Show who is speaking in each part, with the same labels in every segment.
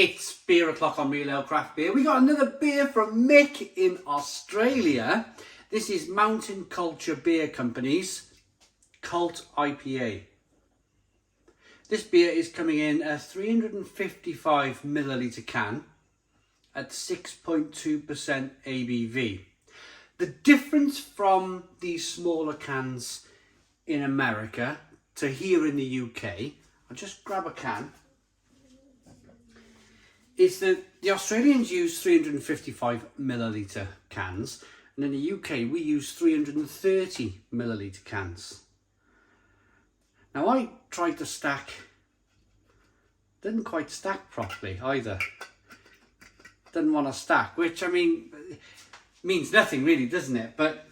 Speaker 1: It's beer o'clock on Real Ale Craft Beer. We got another beer from Mick in Australia. This is Mountain Culture Beer Company's Cult IPA. This beer is coming in a 355 milliliter can at 6.2% ABV. The difference from these smaller cans in America to here in the UK, I'll just grab a can, is that the Australians use 355 milliliter cans, and in the UK we use 330 milliliter cans. Now I tried to stack, didn't quite stack properly either. Didn't want to stack, which I mean means nothing really, doesn't it? But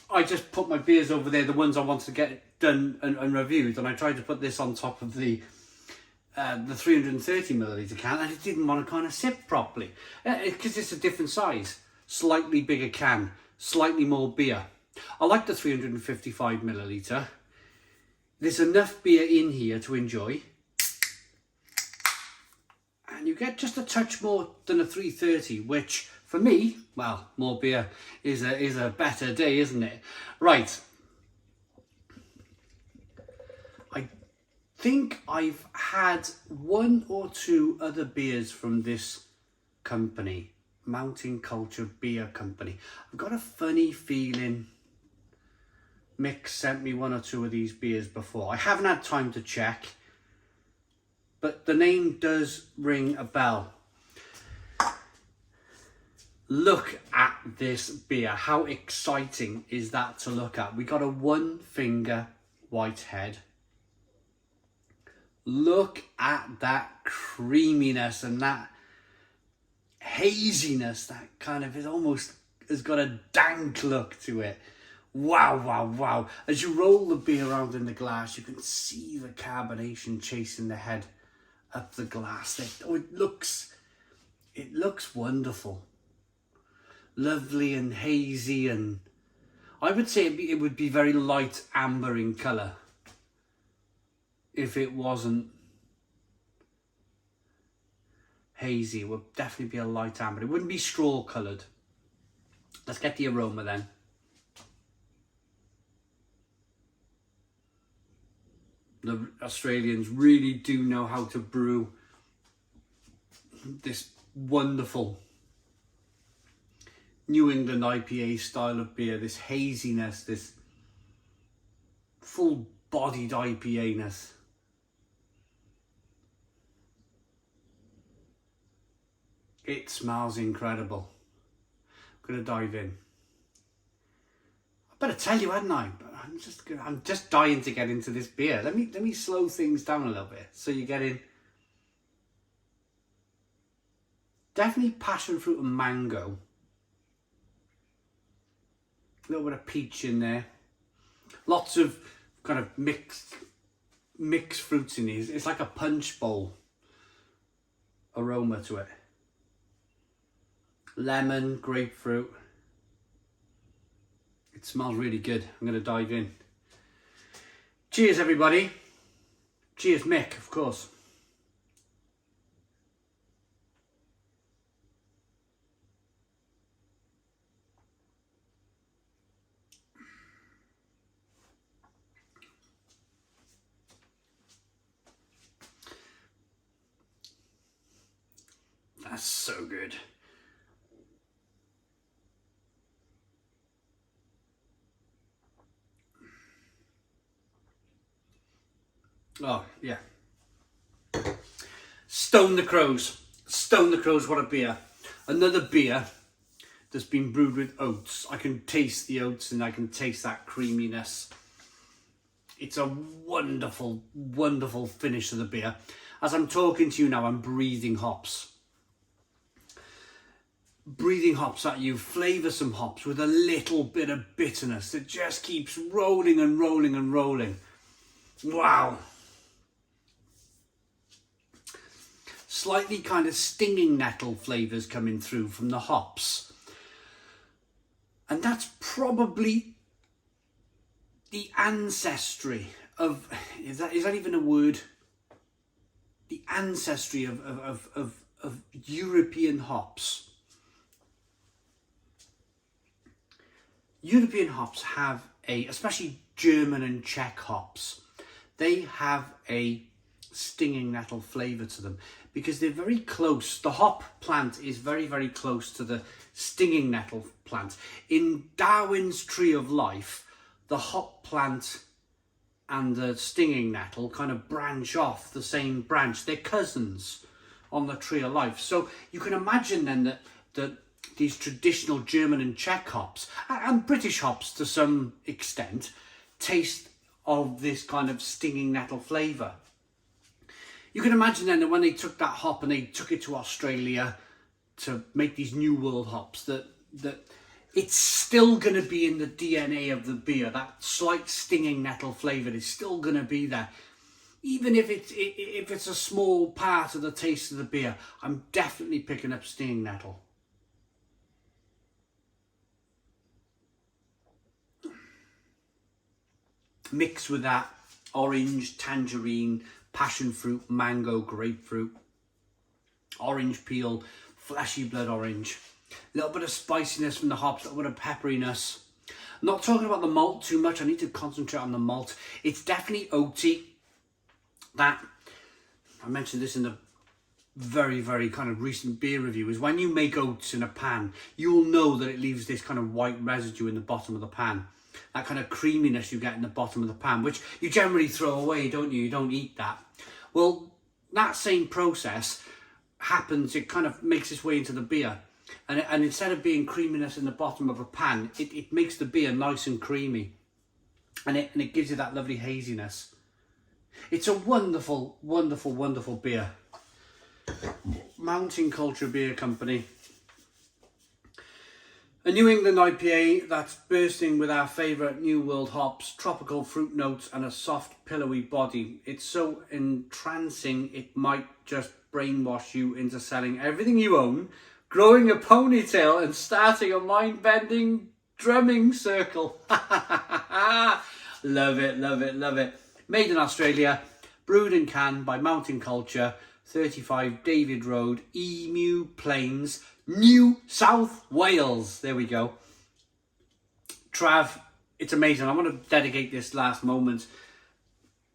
Speaker 1: I just put my beers over there, the ones I wanted to get done and reviewed, and I tried to put this on top of the 330 milliliter can, and it didn't want to kind of sit properly because it's a different size, slightly bigger can, slightly more beer. I like the 355 milliliter. There's enough beer in here to enjoy, and you get just a touch more than a 330, which for me, well, more beer is a better day, isn't it? Right. I think I've had one or two other beers from this company, Mountain Culture Beer Company. I've got a funny feeling Mick sent me one or two of these beers before. I haven't had time to check, but the name does ring a bell. Look at this beer. How exciting is that to look at? We got a one finger white head. Look at that creaminess and that haziness, that kind of is almost has got a dank look to it. Wow, wow, wow. As you roll the beer around in the glass, you can see the carbonation chasing the head up the glass. It looks wonderful. Lovely and hazy, and I would say it would be very light amber in colour if it wasn't hazy. It would definitely be a light amber. It wouldn't be straw coloured. Let's get the aroma then. The Australians really do know how to brew this wonderful New England IPA style of beer, this haziness, this full-bodied IPA-ness. It smells incredible. I'm going to dive in. I better tell you, hadn't I? But I'm just dying to get into this beer. Let me slow things down a little bit so you get in. Definitely passion fruit and mango. A little bit of peach in there. Lots of kind of mixed fruits in these. It's like a punch bowl aroma to it. Lemon, grapefruit. It smells really good. I'm going to dive in. Cheers, everybody. Cheers, Mick, of course. That's so good. Oh, yeah. Stone the Crows. Stone the Crows, what a beer. Another beer that's been brewed with oats. I can taste the oats and I can taste that creaminess. It's a wonderful, wonderful finish to the beer. As I'm talking to you now, I'm breathing hops. Breathing hops at you, flavoursome hops with a little bit of bitterness that just keeps rolling and rolling and rolling. Wow. Slightly kind of stinging nettle flavours coming through from the hops. And that's probably the ancestry of, is that even a word? the ancestry of European hops. European hops have especially German and Czech hops, they have a stinging nettle flavour to them because they're very close. The hop plant is very, very close to the stinging nettle plant. In Darwin's tree of life, the hop plant and the stinging nettle kind of branch off the same branch. They're cousins on the tree of life. So you can imagine then that these traditional German and Czech hops, and British hops to some extent, taste of this kind of stinging nettle flavour. You can imagine then that when they took that hop and they took it to Australia to make these New World hops, that it's still going to be in the DNA of the beer. That slight stinging nettle flavour is still going to be there. Even if it's a small part of the taste of the beer, I'm definitely picking up stinging nettle. Mix with that orange, tangerine, passion fruit, mango, grapefruit, orange peel, fleshy blood orange, a little bit of spiciness from the hops, a little bit of pepperiness. I'm not talking about the malt too much. I need to concentrate on the malt. It's definitely oaty. That, I mentioned this in the very, very kind of recent beer review, is when you make oats in a pan, you'll know that it leaves this kind of white residue in the bottom of the pan. That kind of creaminess you get in the bottom of the pan, which you generally throw away, don't you? You don't eat that. Well, that same process happens, it kind of makes its way into the beer. And instead of being creaminess in the bottom of a pan, it makes the beer nice and creamy. And it gives you that lovely haziness. It's a wonderful, wonderful, wonderful beer. Malt Culture Beer Company. A New England IPA that's bursting with our favourite New World hops, tropical fruit notes and a soft pillowy body. It's so entrancing it might just brainwash you into selling everything you own, growing a ponytail and starting a mind-bending drumming circle. Love it, love it, love it. Made in Australia, brewed and canned by Malt Culture, 35 David Road, Emu Plains, New South Wales. There we go. Trav, it's amazing. I want to dedicate this last moment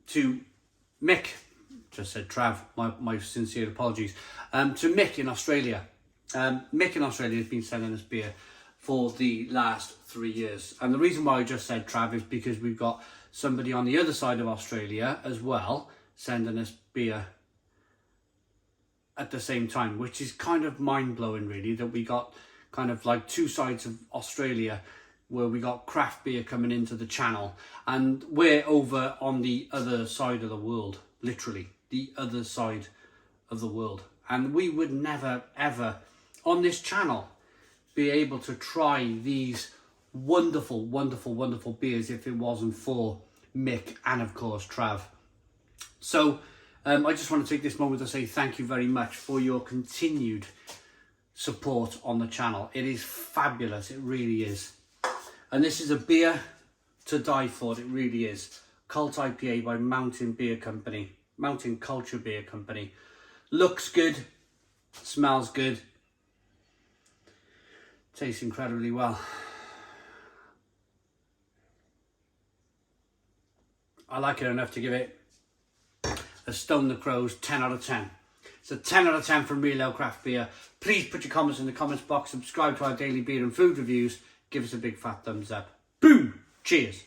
Speaker 1: to Mick. Just said Trav, my sincere apologies. To Mick in Australia. Mick in Australia has been sending us beer for the last 3 years. And the reason why I just said Trav is because we've got somebody on the other side of Australia as well sending us beer at the same time, which is kind of mind-blowing really, that we got kind of like two sides of Australia where we got craft beer coming into the channel, and we're over on the other side of the world, literally the other side of the world, and we would never ever on this channel be able to try these wonderful, wonderful, wonderful beers if it wasn't for Mick and of course Trav. So I just want to take this moment to say thank you very much for your continued support on the channel. It is fabulous, it really is. And this is a beer to die for, it really is. Cult IPA by Mountain Beer Company, Mountain Culture Beer Company. Looks good, smells good, tastes incredibly well. I like it enough to give it a Stone the Crows 10 out of 10. It's a 10 out of 10 from Real Ale Craft Beer. Please put your comments in the comments box, subscribe to our daily beer and food reviews, give us a big fat thumbs up. Boom! Cheers!